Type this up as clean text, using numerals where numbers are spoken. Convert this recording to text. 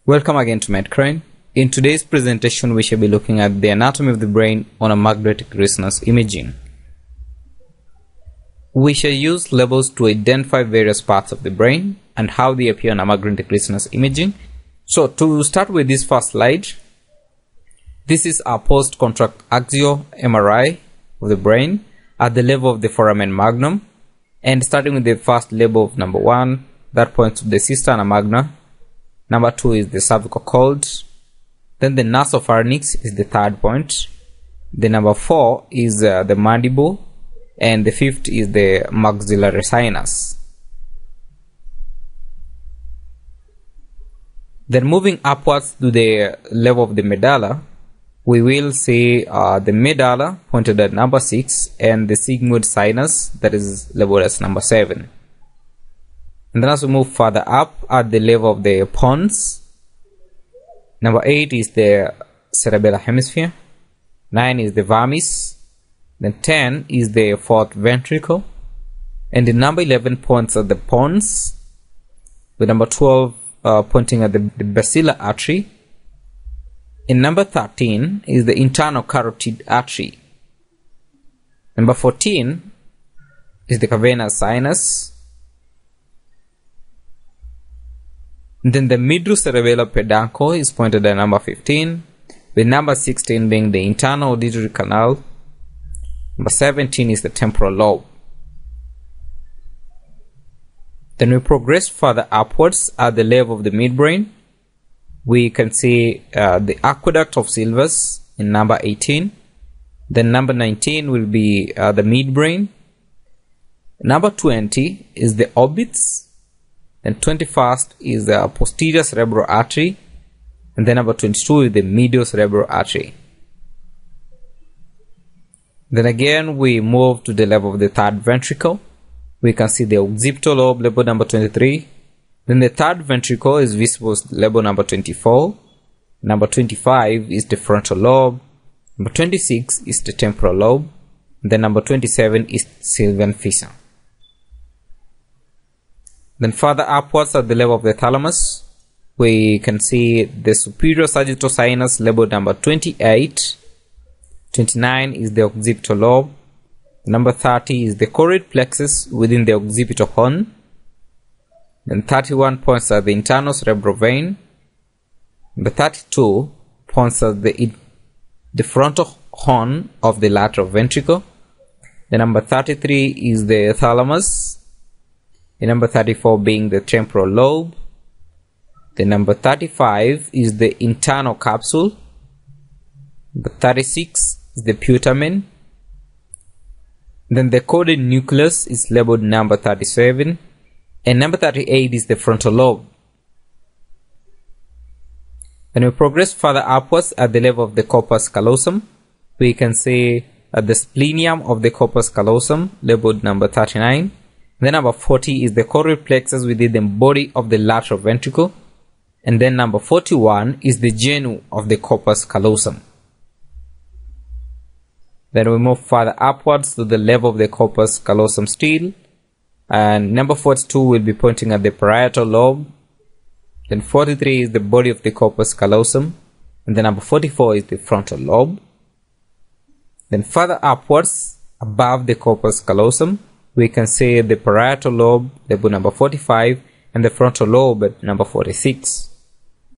Welcome again to MedCrane. In today's presentation, we shall be looking at the anatomy of the brain on a magnetic resonance imaging. We shall use labels to identify various parts of the brain and how they appear on a magnetic resonance imaging. So to start with this first slide, this is our post-contract axial MRI of the brain at the level of the foramen magnum, and starting with the first label of number 1, that points to the cisterna magna. Number 2 is the cervical cord. Then the nasopharynx is the third point. The number 4 is the mandible, and the 5th is the maxillary sinus. Then moving upwards to the level of the medulla, we will see the medulla pointed at number 6 and the sigmoid sinus that is labeled as number 7. And then as we move further up at the level of the pons, number 8 is the cerebellar hemisphere, 9 is the vermis, then 10 is the fourth ventricle, and the number 11 points at the pons, with number 12 pointing at the basilar artery, and number 13 is the internal carotid artery. Number 14 is the cavernous sinus. Then the midrocerebellar peduncle is pointed at number 15, with number 16 being the internal auditory canal. Number 17 is the temporal lobe. Then we progress further upwards at the level of the midbrain. We can see the aqueduct of Sylvius in number 18. Then number 19 will be the midbrain. Number 20 is the orbits. Then 21st is the posterior cerebral artery, and then number 22 is the medial cerebral artery. Then again we move to the level of the third ventricle. We can see the occipital lobe, label number 23. Then the third ventricle is visible as label number 24. Number 25 is the frontal lobe. Number 26 is the temporal lobe. And then number 27 is Sylvian fissure. Then further upwards at the level of the thalamus, we can see the superior sagittal sinus, labeled number 28. 29 is the occipital lobe. Number 30 is the choroid plexus within the occipital horn. Then 31 points at the internal cerebral vein. Number 32 points at the frontal horn of the lateral ventricle. The number 33 is the thalamus. The number 34 being the temporal lobe. The number 35 is the internal capsule. Number 36 is the putamen. Then the caudate nucleus is labeled number 37. And number 38 is the frontal lobe. When we progress further upwards at the level of the corpus callosum, we can see the splenium of the corpus callosum, labeled number 39. Then number 40 is the choroid plexus within the body of the lateral ventricle. And then number 41 is the genu of the corpus callosum. Then we move further upwards to the level of the corpus callosum still. And number 42 will be pointing at the parietal lobe. Then 43 is the body of the corpus callosum. And then number 44 is the frontal lobe. Then further upwards, above the corpus callosum, we can see the parietal lobe, label number 45, and the frontal lobe at number 46.